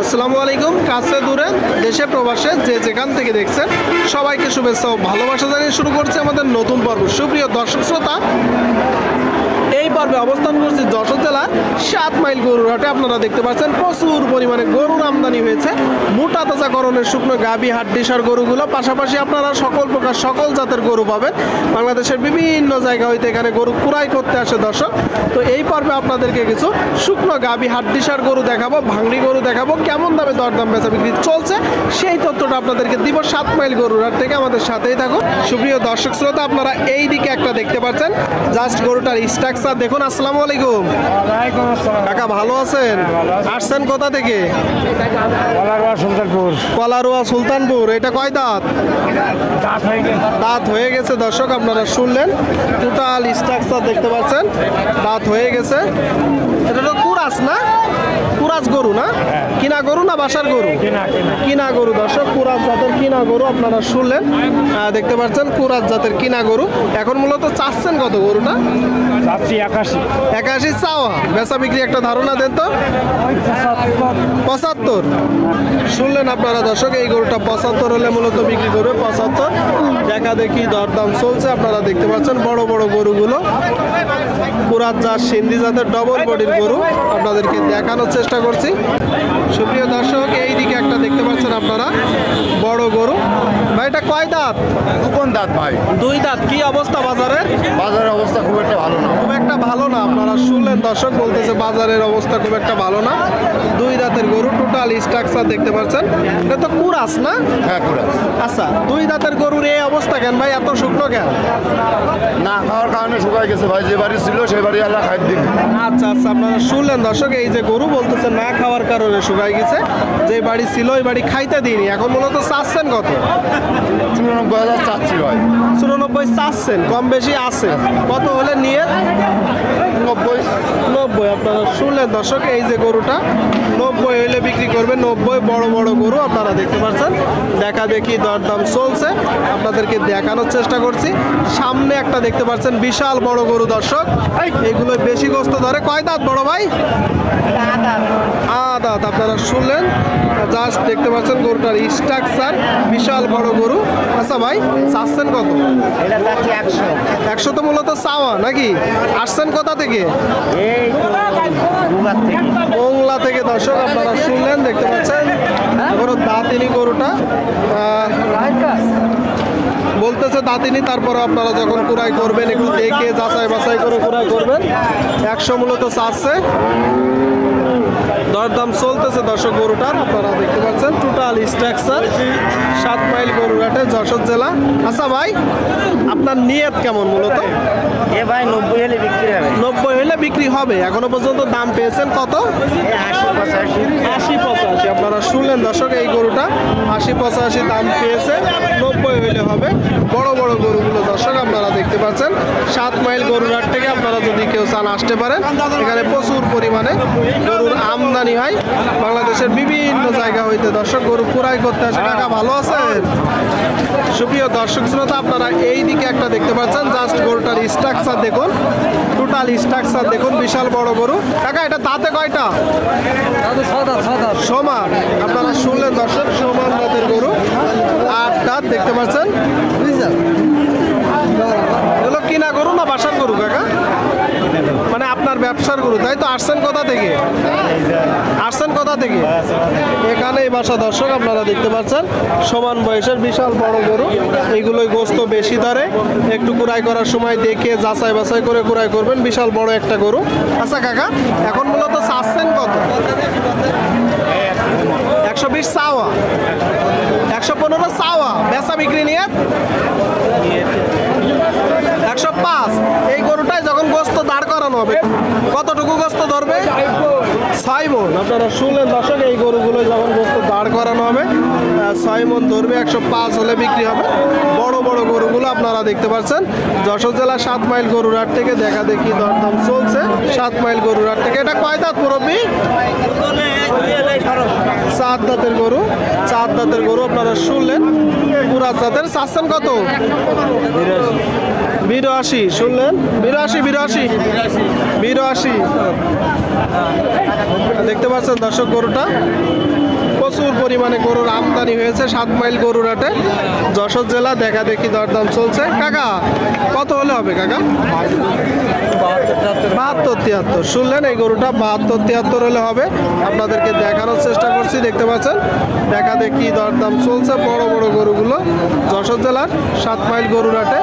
আসসালামু আলাইকুম। কাছে দূরে দেশে প্রবাসে যে যেখান থেকে দেখছেন সবাইকে শুভেচ্ছা ও ভালোবাসা জানিয়ে শুরু করছে আমাদের নতুন পর্ব। সুপ্রিয় দর্শক শ্রোতা, এই পর্বে অবস্থান করছি যশোর জেলার 7 মাইল গরুর হাটে। আপনারা দেখতে পাচ্ছেন প্রচুর পরিমাণে গরুর আমদানি হয়েছে। মোটা তাজাকরণের শুকনো গাভী হাড্ডিসার গরুগুলো, পাশাপাশি আপনারা সকল প্রকার সকল জাতের গরু পাবেন। বাংলাদেশের বিভিন্ন জায়গা হইতে এখানে গরু কুড়াই করতে আসে দর্শক। তো এই পর্বে আপনাদেরকে কিছু শুকনো গাভী হাড্ডিসার গরু দেখাবো, ভাঙড়ি গরু দেখাবো, কেমন দামে দরদাম বেচা বিক্রি চলছে সেই তথ্যটা আপনাদেরকে দিব 7 মাইল গরুর হাট থেকে। আমাদের সাথেই থাকুন। সুপ্রিয় দর্শক শ্রোতা, আপনারা এই দিকে একটা দেখতে পাচ্ছেন, জাস্ট গরুটার স্ট্রাকচার দেখুন। আসসালামু আলাইকুম কাকা, ভালো আছেন? আসছেন কোথা থেকে? কলারোয়া সুলতানপুর। এটা কয় দাঁত? দাঁত হয়ে গেছে দর্শক, আপনারা শুনলেন। টোটাল স্ট্রাকচার দেখতে পাচ্ছেন, দাঁত হয়ে গেছে। এটা তো কুরাস না? কুরাস গরু না? কিনা গরু না বাসার গরু? কিনা গরু দর্শক, কুরাস জাতের কিনা গরু আপনারা শুনলেন। দেখতে পাচ্ছেন কুরাস জাতের কিনা গরু। এখন মূলত চাচ্ছেন কত গরুটা? 81 চাওয়া, বেচা বিক্রি একটা ধারণা দেন তো। 75 শুনলেন আপনারা দর্শক, এই গরুটা 75 হলে মূলত বিক্রি করবে। 75 দেখা দেখি দরদাম চলছে। আপনারা দেখতে পাচ্ছেন বড় বড় গরুগুলো, কুরাস জাত সিন্ধি জাতের ডবল বডির গরু আপনাদেরকে দেখানোর চেষ্টা করছি। সুপ্রিয় দর্শক, এই দিকে একটা দেখতে পাচ্ছেন আপনারা বড় গরু। ভাই এটা কয় দাঁত? কোন দাঁত ভাই? 2 দাঁত। কি অবস্থা বাজারের? বাজারের অবস্থা খুব একটা ভালো না। খুব একটা ভালো না, আপনারা শুনলেন দর্শক, বলতেছে বাজারের অবস্থা খুব একটা ভালো না। 2 দাঁতের গরু, টোটাল স্ট্রাকচার দেখতে পাচ্ছেন। এটা তো কুরাস না? হ্যাঁ কুরাস। আচ্ছা, 2 দাঁতের গরুর এই অবস্থা কেন ভাই? এত শুকনো কেন? না খাওয়ার কারণে শুকায় গেছে ভাই। যে বাড়ি ছিল সেই বাড়ি আল্লাহ খাই দিন। আচ্ছা আচ্ছা, আপনারা শুনলেন দর্শক, এই যে গরু বলতেছে না খাওয়ার কারণে শুকায় গেছে। যে বাড়ি ছিল ওই বাড়ি খাইতে দিইনি। এখন মূলত চাচ্ছেন কত? 94,000 চাচ্ছি ভাই। 94 চাচ্ছেন, কম বেশি আছে। কত হলে নিয়ে? 90। আপনারা শুনলেন দর্শক, এই যে গরুটা 90 হইলে বিক্রি করবে। 90 বড় বড় গরু আপনারা দেখতে পাচ্ছেন। দেখা দেখি দরদাম চলছে, আপনাদেরকে দেখানোর চেষ্টা করছি। সামনে একটা দেখতে পাচ্ছেন বিশাল বড় গরু দর্শক, এগুলো বেশি গোস্ত ধরে। কয় দাঁত বড় ভাই? দাঁত। আপনারা শুনলেন, জাস্ট দেখতে পাচ্ছেন গরুটার স্ট্রাকচার, বিশাল বড় গরু। আচ্ছা ভাই, চাচ্ছেন কত? 100 তো মূলত চাওয়া নাকি? আসছেন কোথা থেকে? মোংলা থেকে দর্শক, আপনারা শুনলেন, দেখতে পাচ্ছেন দাঁতিনি গরুটা বলতেছে দাঁতিনি। তারপরে আপনারা যখন কুড়াই করবেন একটু দেখে যাচাই বাছাই করে কুড়াই করবেন। 100 মূলত চাচ্ছে, দরদাম চলতেছে দর্শক গরুটার। আপনারা দেখতে পাচ্ছেন টোটাল স্ট্রাকচার 7 মাইল গরুর হাটে, যশোর জেলা। আচ্ছা ভাই, আপনার নিয়ত কেমন মূলত? ভাই 90 হলে বিক্রি হবে। 90 হলে বিক্রি হবে। এখনো পর্যন্ত দাম পেয়েছেন কত? 80-85। আপনারা শুনলেন দর্শক, এই গরুটা 80-85 দাম পেয়েছে। 90 হইলে হবে। বড় বড় গরুগুলো দর্শক আপনারা দেখতে পাচ্ছেন 7 মাইল গরুর হাট থেকে। আপনারা যদি কেউ চান আসতে পারেন, এখানে প্রচুর পরিমাণে গরুর আমদানি হয়। বাংলাদেশের বিভিন্ন জায়গা হইতে দর্শক গরু কুড়াই করতে আসে। কাকা ভালো আছেন? সুপ্রিয় দর্শক শ্রোতা, আপনারা এই দিকে একটা দেখতে পাচ্ছেন, জাস্ট গরুটার স্ট্রাকচার দেখুন, টোটাল স্ট্রাকচার দেখুন, বিশাল বড় গরু। কাকা এটা দাঁতে কয়টা? সমান। আপনারা শুনলেন দর্শক, সমান দাঁতের গরু, 8 দাঁত দেখতে পাচ্ছেন। এগুলো কিনা গরু না বাসার গরু কাকা? মানে আপনার ব্যবসার গরু, তাই তো? আসছেন কোথা থেকে? এখানেই বাসা দর্শক, আপনারা দেখতে পাচ্ছেন সমান বয়সের বিশাল বড় গরু। এইগুলোই গোস্ত বেশি ধরে। একটু কুড়াই করার সময় দেখে যাচাই বাছাই করে কুড়াই করবেন। বিশাল বড় একটা গরু। আচ্ছা কাকা, এখন মূলত চাচ্ছেন কত? 120 চাওয়া, 115 চাওয়া, বেচা বিক্রি নিয়ে 105। এই গরুটাই যখন গোস্ত দাঁড় করানো হবে কতটুকু গোস্ত ধরবে? 6 মণ। আপনারা শুনলেন দর্শক, এই গরুগুলো যখন গোস্ত দাঁড় করানো হবে 6 মণ ধরবে। 105 হলে বিক্রি হবে। বড় বড় গরুগুলো আপনারা দেখতে পাচ্ছেন যশোর জেলা 7 মাইল গরুর হাট থেকে। দেখা দেখি দরদাম চলছে 7 মাইল গরুর হাট থেকে। এটা কয় দাঁত মুরব্বী? 4 দাঁতের গরু। 4 দাঁতের গরু আপনারা শুনলেন, কুরাস জাতের। চাচ্ছেন কত? 82 শুনলেন, 82 দেখতে পাচ্ছেন দর্শক গরুটা পরিমাণে গরুর আমদানি হয়েছে 7 মাইল গরুর হাটে যশোর জেলা। দেখা দেখি দরদাম চলছে। কাকা কত হলে হবে কাকা? 72-73 শুনলেন, এই গরুটা 72-73 হলে হবে। আপনাদেরকে দেখানোর চেষ্টা করছি, দেখতে পাচ্ছেন। দেখা দেখি দরদাম চলছে বড় বড় গরুগুলো যশোর জেলার 7 মাইল গরুর হাটে।